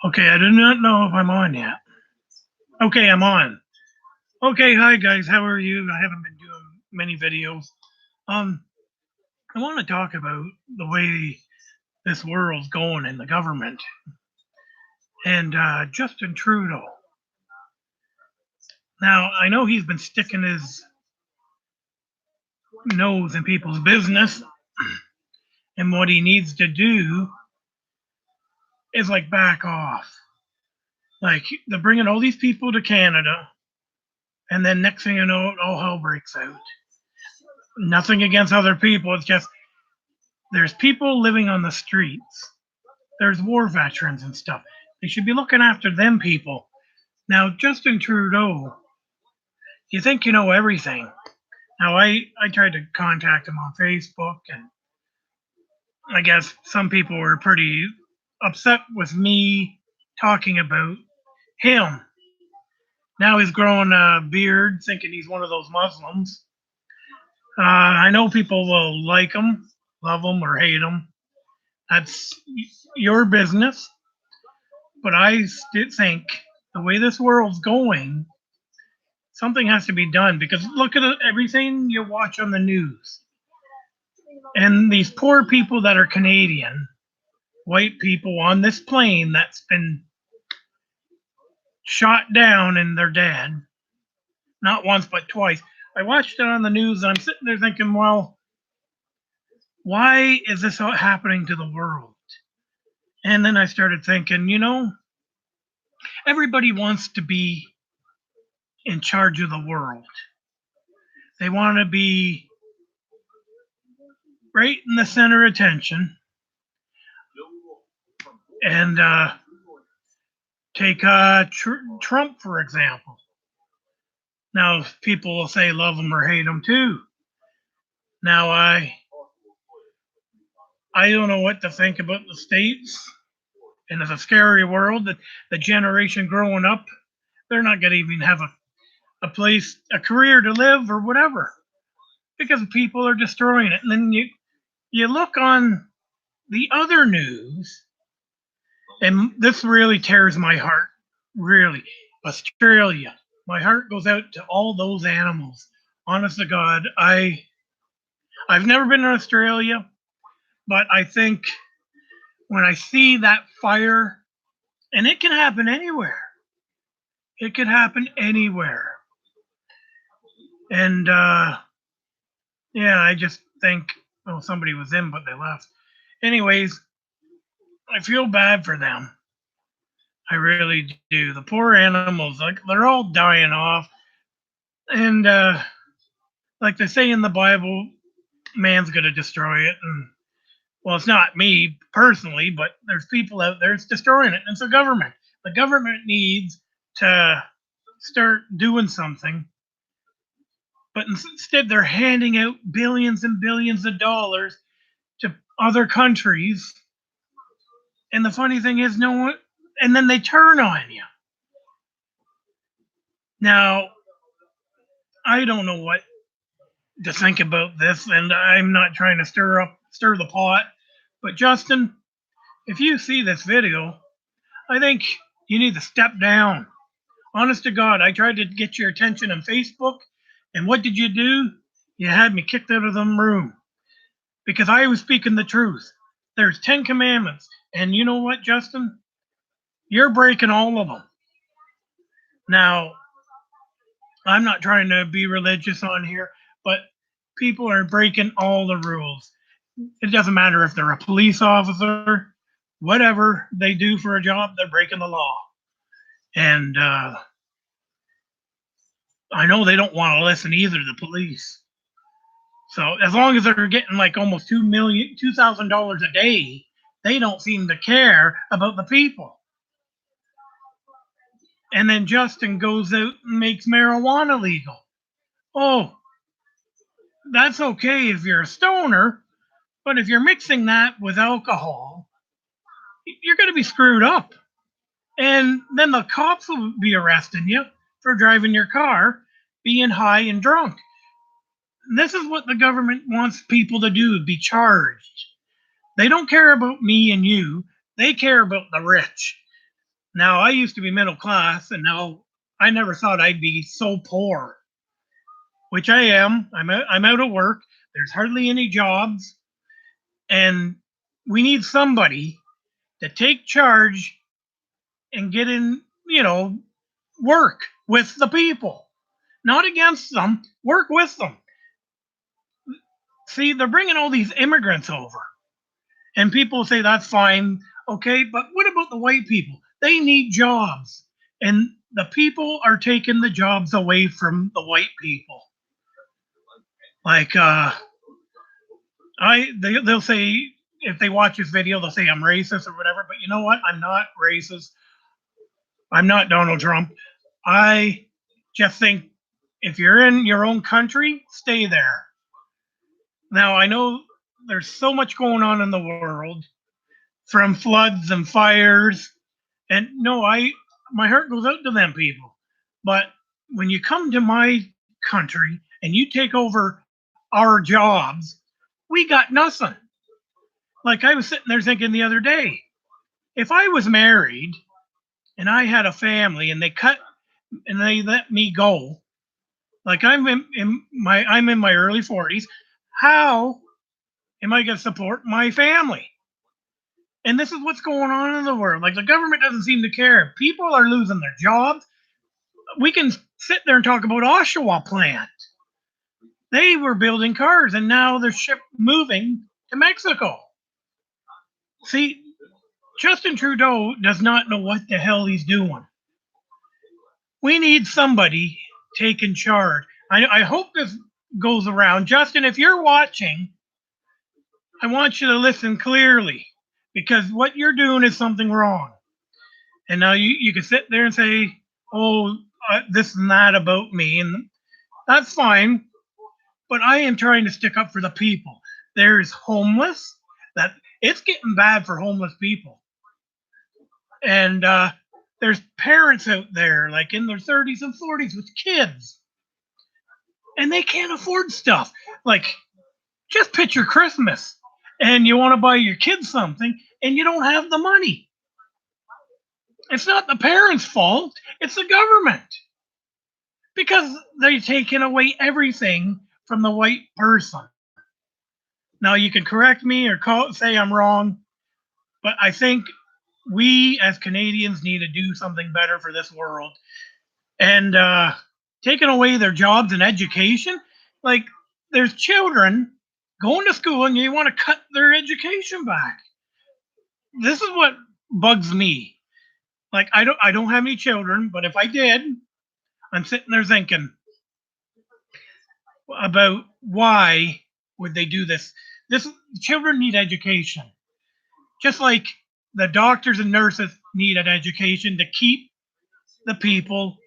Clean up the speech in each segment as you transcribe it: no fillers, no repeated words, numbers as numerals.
Okay, I do not know if I'm on yet. Okay, I'm on. Okay, hi guys, how are you? I haven't been doing many videos. Um, I want to talk about the way this world's going in the government and Justin Trudeau. Now, I know he's been sticking his nose in people's business, and what he needs to do is like back off. Like they're bringing all these people to Canada, and then next thing you know, all hell breaks out. Nothing against other people. It's just there's people living on the streets. There's war veterans and stuff. They should be looking after them people. Now, Justin Trudeau, you think you know everything. Now, I tried to contact him on Facebook, and I guess some people were pretty upset with me talking about him. Now he's growing a beard, thinking he's one of those Muslims. I know people will like him, love him, or hate him. That's your business. But I still think the way this world's going, something has to be done because look at everything you watch on the news. And these poor people that are Canadian, white people on this plane that's been shot down and they're dead, not once but twice. I watched it on the news and I'm sitting there thinking, well, why is this happening to the world? And then I started thinking, everybody wants to be in charge of the world. They want to be right in the center of attention. And take Trump, for example. Now, people will say love him or hate him too. Now, I don't know what to think about the states, and it's a scary world. That the generation growing up, they're not going to even have a place, a career to live or whatever, because people are destroying it. And then you look on the other news, and this really tears my heart. Really, Australia. My heart goes out to all those animals. Honest to God, I've never been to Australia, but I think when I see that fire, and it can happen anywhere. It could happen anywhere. And yeah, I just think, oh, somebody was in, but they left. Anyways, I feel bad for them. I really do. The poor animals, like they're all dying off. And like they say in the Bible, man's going to destroy it. And well, it's not me personally, but there's people out there that's destroying it. And it's the government. The government needs to start doing something. But instead, they're handing out billions and billions of dollars to other countries. And the funny thing is, no one, and then they turn on you. Now, I don't know what to think about this, and I'm not trying to stir the pot. But Justin, if you see this video, I think you need to step down. Honest to God, I tried to get your attention on Facebook, and what did you do? You had me kicked out of the room because I was speaking the truth. There's 10 commandments, and you know what, Justin? You're breaking all of them. Now, I'm not trying to be religious on here, but people are breaking all the rules. It doesn't matter if they're a police officer, whatever they do for a job, they're breaking the law. And I know they don't want to listen either to the police. So as long as they're getting like almost $2,000 a day, they don't seem to care about the people. And then Justin goes out and makes marijuana legal. Oh, that's okay if you're a stoner, but if you're mixing that with alcohol, you're going to be screwed up. And then the cops will be arresting you for driving your car being high and drunk. This is what the government wants people to do, be charged. They don't care about me and you. They care about the rich. Now, I used to be middle class, and now I never thought I'd be so poor, which I am. I'm out of work. There's hardly any jobs, and we need somebody to take charge and get in, work with the people, not against them, work with them. See, they're bringing all these immigrants over, and people say that's fine. Okay, but what about the white people? They need jobs, and the people are taking the jobs away from the white people. Like, they'll say, if they watch this video, they'll say I'm racist or whatever. But you know what? I'm not racist. I'm not Donald Trump. I just think if you're in your own country, stay there. Now, I know there's so much going on in the world, from floods and fires, and no, I my heart goes out to them people. But when you come to my country and you take over our jobs, we got nothing. Like, I was sitting there thinking the other day, if I was married and I had a family and they let me go, like I'm in my early 40s, how am I going to support my family? And this is what's going on in the world. Like, the government doesn't seem to care. People are losing their jobs. We can sit there and talk about Oshawa plant. They were building cars, and now they're moving to Mexico. See, Justin Trudeau does not know what the hell he's doing. We need somebody taking charge. I hope this goes around. Justin, if you're watching, I want you to listen clearly, because what you're doing is something wrong. And now you can sit there and say, oh, this and that about me. And that's fine. But I am trying to stick up for the people. There's homeless. That it's getting bad for homeless people. And there's parents out there, like in their 30s and 40s, with kids, and they can't afford stuff. Like, just picture Christmas, and you want to buy your kids something, and you don't have the money. It's not the parents' fault, it's the government, because they're taking away everything from the white person. Now, you can correct me or say I'm wrong, but I think we as Canadians need to do something better for this world. And taking away their jobs and education, like, there's children going to school and you want to cut their education back. This is what bugs me. Like, I don't have any children, but if I did, I'm sitting there thinking about why would they do this. This Children need education, just like the doctors and nurses need an education to keep the people,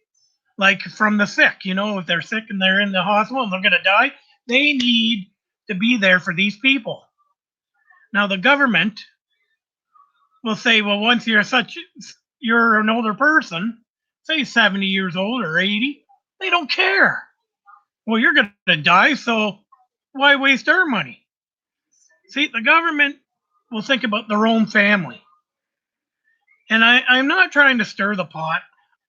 like, from the sick. If they're sick and they're in the hospital and they're going to die, they need to be there for these people. Now, the government will say, well, once you're an older person, say 70 years old or 80, they don't care. Well, you're going to die, so why waste our money? See, the government will think about their own family. And I'm not trying to stir the pot.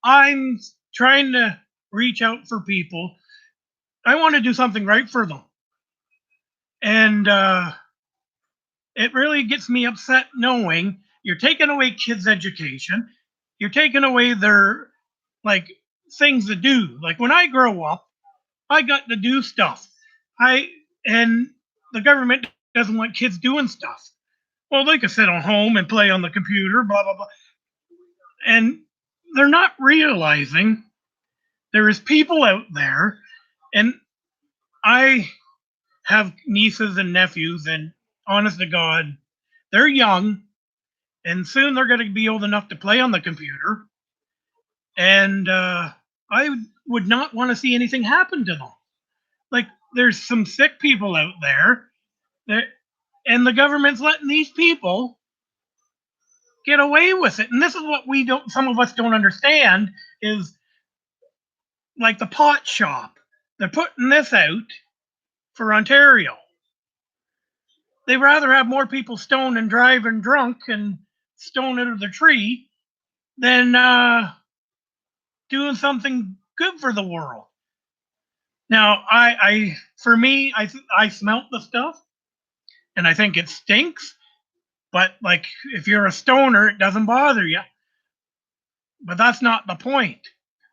I'm trying to reach out for people. I want to do something right for them. And it really gets me upset knowing you're taking away kids' education. You're taking away their, like, things to do. Like, when I grow up, I got to do stuff. And the government doesn't want kids doing stuff. Well, they can sit at home and play on the computer, blah blah blah. And they're not realizing there is people out there, and I have nieces and nephews, and honest to God, they're young, and soon they're going to be old enough to play on the computer. And I would not want to see anything happen to them. Like, there's some sick people out there, that, and the government's letting these people get away with it. And this is what some of us don't understand, is like the pot shop. They're putting this out for Ontario. They'd rather have more people stoned and driving drunk and stone out of the tree than doing something good for the world. Now, for me, I smelt the stuff, and I think it stinks. But like, if you're a stoner, it doesn't bother you. But that's not the point.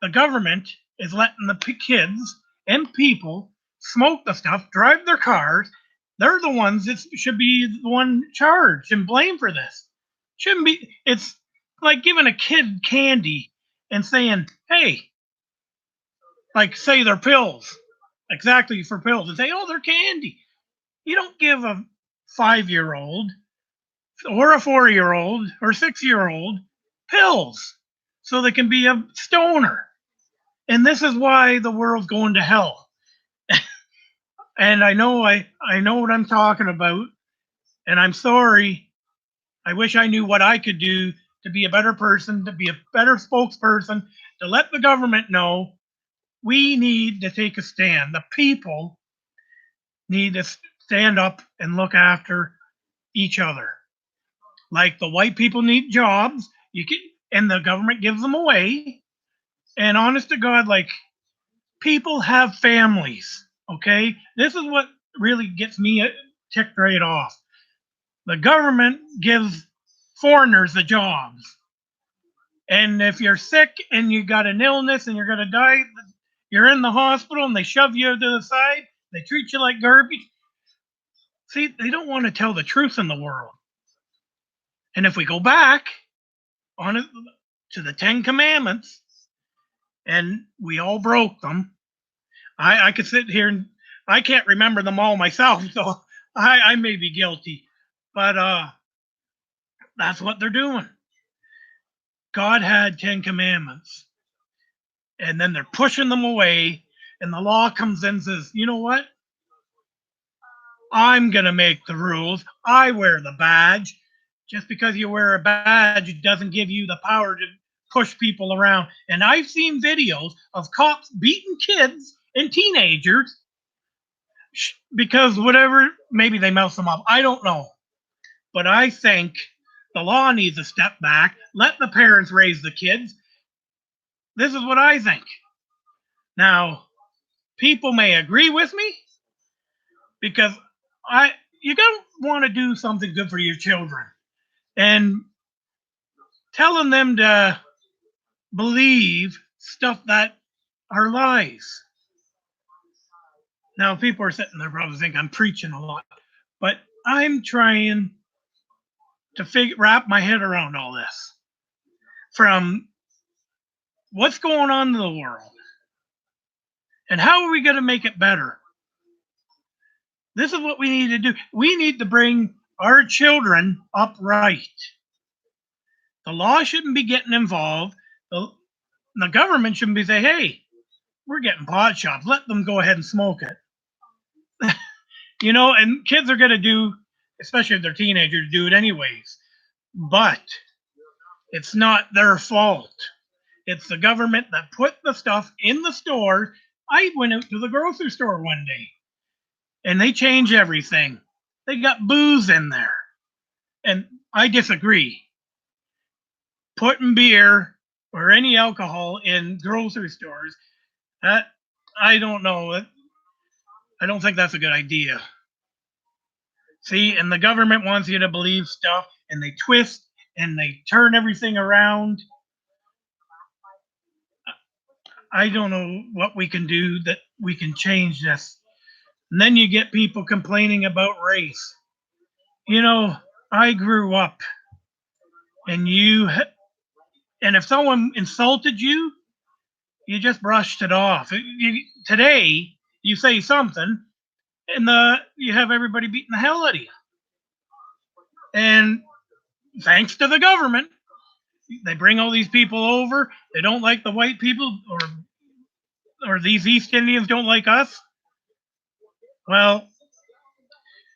The government is letting the kids and people smoke the stuff, drive their cars. They're the ones that should be the one charged and blamed for this. Shouldn't be. It's like giving a kid candy and saying, "Hey," like say they're pills, exactly for pills, and say, "Oh, they're candy." You don't give a 5-year old or a 4-year old or 6-year old pills so they can be a stoner. And this is why the world's going to hell. And I know what I'm talking about. And I'm sorry. I wish I knew what I could do to be a better person, to be a better spokesperson, to let the government know we need to take a stand. The people need to stand up and look after each other. Like the white people need jobs, you can, and the government gives them away. And honest to God, like people have families. Okay, this is what really gets me ticked right off. The government gives foreigners the jobs, and if you're sick and you got an illness and you're gonna die, you're in the hospital and they shove you to the side. They treat you like garbage. See, they don't want to tell the truth in the world. And if we go back on it to the Ten Commandments, and we all broke them. I could sit here and I can't remember them all myself, so I may be guilty, but that's what they're doing. God had 10 commandments, and then they're pushing them away, and the law comes in and says, you know what? I'm gonna make the rules. I wear the badge. Just because you wear a badge doesn't give you the power to push people around. And I've seen videos of cops beating kids and teenagers because whatever, maybe they mess them up. I don't know. But I think the law needs to step back, let the parents raise the kids. This is what I think. Now, people may agree with me because I you don't want to do something good for your children. And telling them to believe stuff that are lies. Now, people are sitting there probably think I'm preaching a lot, but I'm trying to wrap my head around all this from what's going on in the world and how are we going to make it better. This is what we need to do. We need to bring our children up right. The law shouldn't be getting involved. The government shouldn't be saying, hey, we're getting pot shops. Let them go ahead and smoke it. And kids are going to do, especially if they're teenagers, do it anyways. But it's not their fault. It's the government that put the stuff in the store. I went out to the grocery store one day and they changed everything. They got booze in there. And I disagree. Putting beer or any alcohol in grocery stores, that I don't know. I don't think that's a good idea. See, and the government wants you to believe stuff and they twist and they turn everything around. I don't know what we can do that we can change this. And then you get people complaining about race. I grew up and and if someone insulted you, you just brushed it off. Today, you say something and you have everybody beating the hell out of you. And thanks to the government, they bring all these people over. They don't like the white people, or these East Indians don't like us. Well,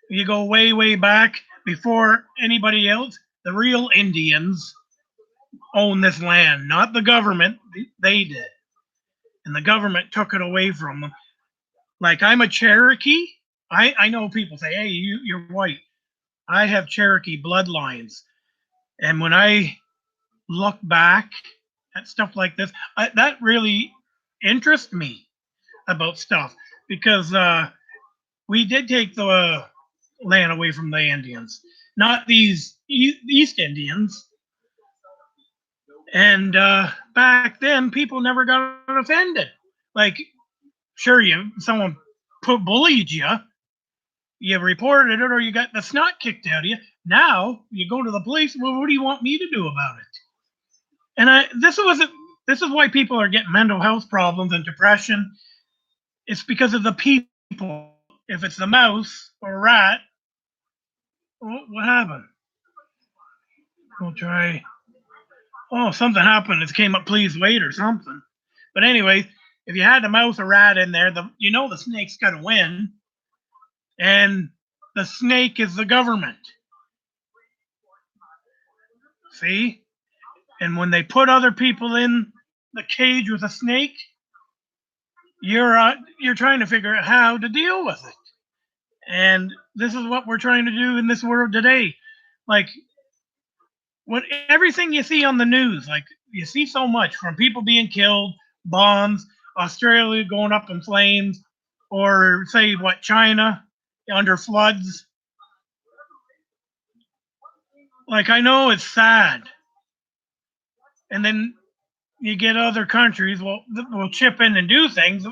you go way, way back before anybody else. The real Indians own this land, not the government. They did. And the government took it away from them. Like I'm a Cherokee. I know people say, hey, you're white. I have Cherokee bloodlines. And when I look back at stuff like this, that really interests me about stuff because we did take the land away from the Indians, not these East Indians. And back then, people never got offended. Like, sure, you someone bullied you, you reported it, or you got the snot kicked out of you. Now you go to the police. Well, what do you want me to do about it? And this is why people are getting mental health problems and depression. It's because of the people. If it's the mouse or rat, what happened? We'll try. Oh, something happened. It came up. Please wait or something. But anyway, if you had a mouse or rat in there, the snake's got to win, and the snake is the government. See, and when they put other people in the cage with a snake, you're trying to figure out how to deal with it. And this is what we're trying to do in this world today. Like what everything you see on the news, like you see so much from people being killed, bombs, Australia going up in flames, or say what China under floods. Like I know it's sad, and then you get other countries will chip in and do things.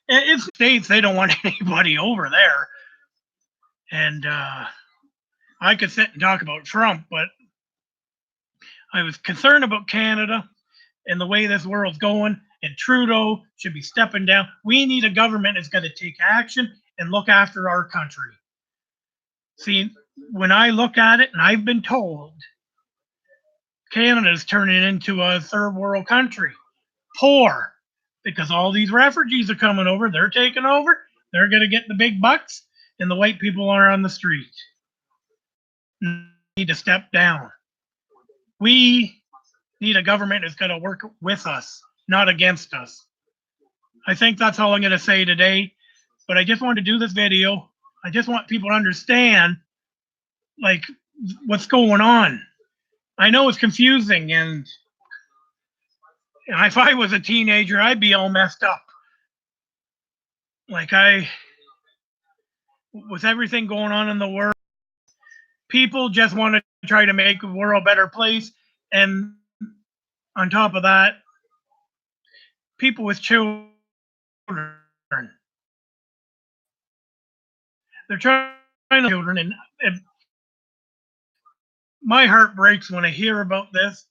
It's states they don't want anybody over there, and I could sit and talk about Trump, but I was concerned about Canada and the way this world's going, and Trudeau should be stepping down. We need a government that's going to take action and look after our country. See, when I look at it, and I've been told Canada's turning into a third world country, poor, because all these refugees are coming over. They're taking over. They're going to get the big bucks, and the white people are on the street. Need to step down. We need a government that's going to work with us, not against us. I think that's all I'm going to say today. But I just wanted to do this video. I just want people to understand, like, what's going on. I know it's confusing, and if I was a teenager, I'd be all messed up. Like with everything going on in the world, people just want to try to make the world a better place. And on top of that, people with children, they're trying to children, and my heart breaks when I hear about this.